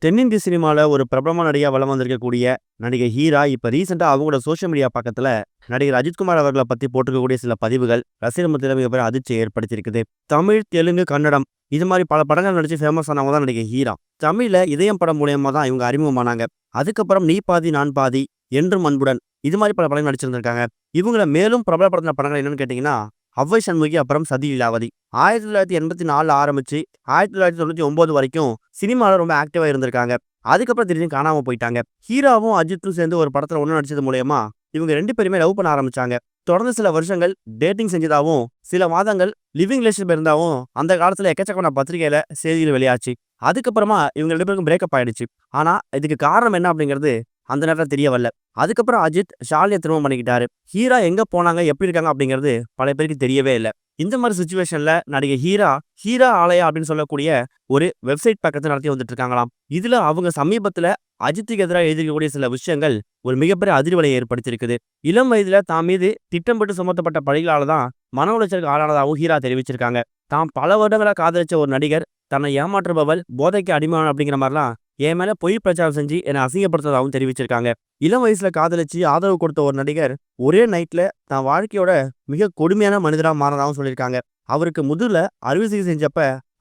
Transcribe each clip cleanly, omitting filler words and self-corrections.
தென்னிந்திய சினிமால ஒரு பிரபலமான நடிகையா வலம் வந்திருக்கக்கூடிய நடிகை ஹீரா இப்ப ரீசெண்டா அவங்களோட சோஷியல் மீடியா பக்கத்துல நடிகர் அஜித்குமார் அவர்களை பத்தி போட்டிருக்கக்கூடிய சில பதிவுகள் ரசிகர் மத்தியில மிகப்பெரிய அதிர்ச்சியை ஏற்படுத்தியிருக்குது. தமிழ், தெலுங்கு, கன்னடம் இது மாதிரி பல படங்கள் நடிச்சு ஃபேமஸ் ஆனவங்க தான் நடிகை ஹீரா. தமிழ்ல இதயம் படம் மூலியமா தான் இவங்க அறிமுகமானாங்க. அதுக்கப்புறம் நீ பாதி நான் பாதி, என்றும் அன்புடன் இது மாதிரி பல படங்கள் நடிச்சிருந்திருக்காங்க. இவங்கள மேலும் பிரபலப்படுத்தின படங்கள் என்னன்னு கேட்டீங்கன்னா அவ்வை சண்முகி, அப்புறம் சதி லீலாவதி. 1984 ஆரம்பிச்சு 1999 வரைக்கும் சினிமாவில் ரொம்ப ஆக்டிவா இருந்திருக்காங்க. அதுக்கப்புறம் திடீர்னு காணாம போயிட்டாங்க. ஹீராவும் அஜித்தும் சேர்ந்து ஒரு படத்துல ஒண்ணு நடிச்சது மூலயமா இவங்க 2 பேருமே லவ் பண்ண ஆரம்பிச்சாங்க. தொடர்ந்து சில வருஷங்கள் டேட்டிங் செஞ்சதாவும், சில மாதங்கள் லிவிங் ரிலேஷன்ஷிப் இருந்தாவும் அந்த காலத்துல எக்கச்சக்கமான பத்திரிகையில செய்திகள் வெளியாச்சு. அதுக்கப்புறமா இவங்க 2 பேருக்கும் பிரேக்கப் ஆயிடுச்சு. ஆனா இதுக்கு காரணம் என்ன அப்படிங்கிறது அந்த நேரத்துல தெரிய வரல. அதுக்கப்புறம் அஜித் ஷாலினியை திருமணம் பண்ணிக்கிட்டாரு. ஹீரா எங்க போனாங்க, எப்படி இருக்காங்க அப்படிங்கிறது பல பேருக்கு தெரியவே இல்ல. இந்த மாதிரி சிச்சுவேஷன்ல நடிகை ஹீரா, ஹீரா ஆலயா அப்படின்னு சொல்லக்கூடிய ஒரு வெப்சைட் பக்கத்தை நடத்தி வந்துட்டு இருக்காங்களாம். இதுல அவங்க சமீபத்துல அஜித்துக்கு எதிராக எழுதிக்கக்கூடிய சில விஷயங்கள் ஒரு மிகப்பெரிய அதிர்வலையை ஏற்படுத்தியிருக்குது. இளம் வயதுல தான் மீது திட்டமிட்டு சுமத்தப்பட்ட பழிகளால தான் மன உளைச்சலுக்கு ஆளானதாகவும் ஹீரா தெரிவிச்சிருக்காங்க. தான் பல வருடங்களா காதலிச்ச ஒரு நடிகர், தன்னை ஏமாற்றுபவள், போதைக்கு அடிமையான அப்படிங்கிற மாதிரிலாம் என் மேல பொய் பிரச்சாரம் செஞ்சு என்னை அசிங்கப்படுத்துறதாகவும் தெரிவிச்சிருக்காங்க. இளம் வயசுல காதலிச்சு ஆதரவு கொடுத்த ஒரு நடிகர் ஒரே நைட்ல தான் வாழ்க்கையோட மிக கொடுமையான மனிதரா மாறதாகவும் சொல்லியிருக்காங்க. அவருக்கு முதுகுல அறுவை சிகிச்சை செஞ்சப்ப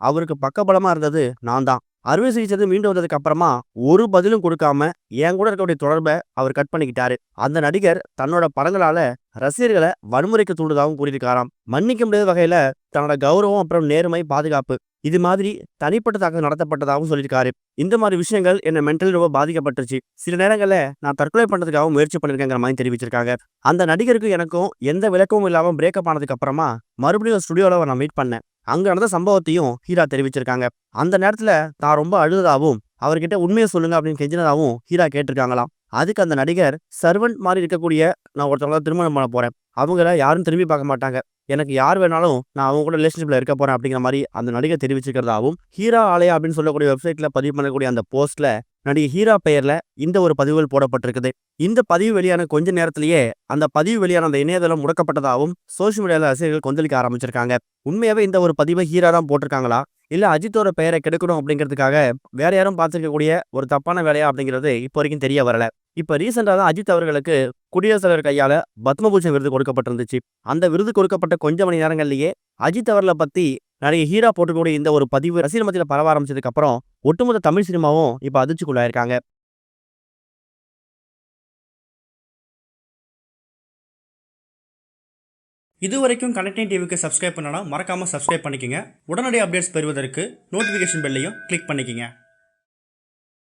அவருக்கு பக்கபலமா இருந்தது நான் தான். அறுவை சிகிச்சை மீண்டு வந்ததுக்கு அப்புறமா ஒரு பதிலும் கொடுக்காம என் கூட இருக்கக்கூடிய தொடர்பை அவர் கட் பண்ணிக்கிட்டாரு. அந்த நடிகர் தன்னோட படங்களால ரசிகர்களை வன்முறைக்கு தூண்டுதாகவும் கூறியிருக்காராம். மன்னிக்க முடியாத வகையில தன்னோட கௌரவம், அப்புறம் நேர்மை, பாதுகாப்பு இது மாதிரி தனிப்பட்ட தாக்கம் நடத்தப்பட்டதாகவும் சொல்லியிருக்காரு. இந்த மாதிரி விஷயங்கள் என்ன மென்டலி ரொம்ப பாதிக்கப்பட்டுருச்சு. சில நேரங்களில் நான் தற்கொலை பண்ணுறதுக்காகவும் முயற்சி பண்ணியிருக்கேங்கிற மாதிரி தெரிவிச்சிருக்காங்க. அந்த நடிகருக்கு எனக்கும் எந்த விளக்கமும் இல்லாமல் பிரேக்கப் ஆனதுக்கு அப்புறமா மறுபடியும் ஸ்டுடியோவில் நான் மீட் பண்ணேன். அங்க நடந்த சம்பவத்தையும் ஹீரா தெரிவிச்சிருக்காங்க. அந்த நேரத்துல தான் ரொம்ப அழுததாவும், அவர்கிட்ட உண்மையை சொல்லுங்க அப்படின்னு கெஞ்சினதாவும் ஹீரா கேட்டிருக்காங்களாம். அதுக்கு அந்த நடிகர், சர்வன்ட் மாதிரி இருக்கக்கூடிய நான் ஒருத்தவங்கள திருமணம் பண்ண போறேன், அவங்கள யாரும் திரும்பி பார்க்க மாட்டாங்க, எனக்கு யார் வேணாலும் நான் அவங்க கூட ரிலேஷன்ஷிப்ல இருக்க போறேன் அப்படிங்கிற மாதிரி அந்த நடிகர் தெரிவிச்சிருக்கிறதாவும், ஹீரா ஆலயா அப்படின்னு சொல்லக்கூடிய வெப்சைட்ல பதிவு பண்ணக்கூடிய அந்த போஸ்ட்ல நடிகை ஹீரா பெயர்ல இந்த ஒரு பதிவுகள் போடப்பட்டிருக்குது. இந்த பதிவு வெளியான கொஞ்ச நேரத்திலேயே அந்த பதிவு வெளியான அந்த இணையதளம் முடக்கப்பட்டதாகவும் சோசியல் மீடியால ரசிகர்கள் கொந்தளிக்க ஆரம்பிச்சிருக்காங்க. உண்மையாவே இந்த ஒரு பதிவை ஹீரா தான் போட்டிருக்காங்களா, இல்ல அஜித்தோட பெயரை கெடுக்கணும் அப்படிங்கிறதுக்காக வேற யாரும் பார்த்திருக்கக்கூடிய ஒரு தப்பான வேலையா அப்படிங்கிறது இப்போ வரைக்கும் தெரிய வரல. இப்ப ரீசெண்டா தான் அஜித் அவர்களுக்கு குடியரசுத் தலைவர் கையால பத்மபூஷன் விருது கொடுக்கப்பட்டிருந்துச்சு. அந்த விருது கொடுக்கப்பட்ட கொஞ்ச மணி நேரங்கள்லயே அஜித் அவர்களை பத்தி நடிகை ஹீரா போட்டுக்கூடிய இந்த ஒரு பதிவு ரசிகர் மத்தியில பரவ ஆரம்பிச்சதுக்கு அப்புறம் ஒட்டுமொத்த தமிழ் சினிமாவும் இப்ப அதிர்ச்சிக்குள்ளாயிருக்காங்க. இதுவரைக்கும் கனெக்டிங் டிவிக்கு சப்ஸ்கிரைப் பண்ணனா மறக்காம சப்ஸ்கிரைப் பண்ணிக்கங்க. உடனடி அப்டேட்ஸ் பெறுவதற்கு நோட்டிஃபிகேஷன் பெல்லையும் கிளிக் பண்ணிக்கங்க.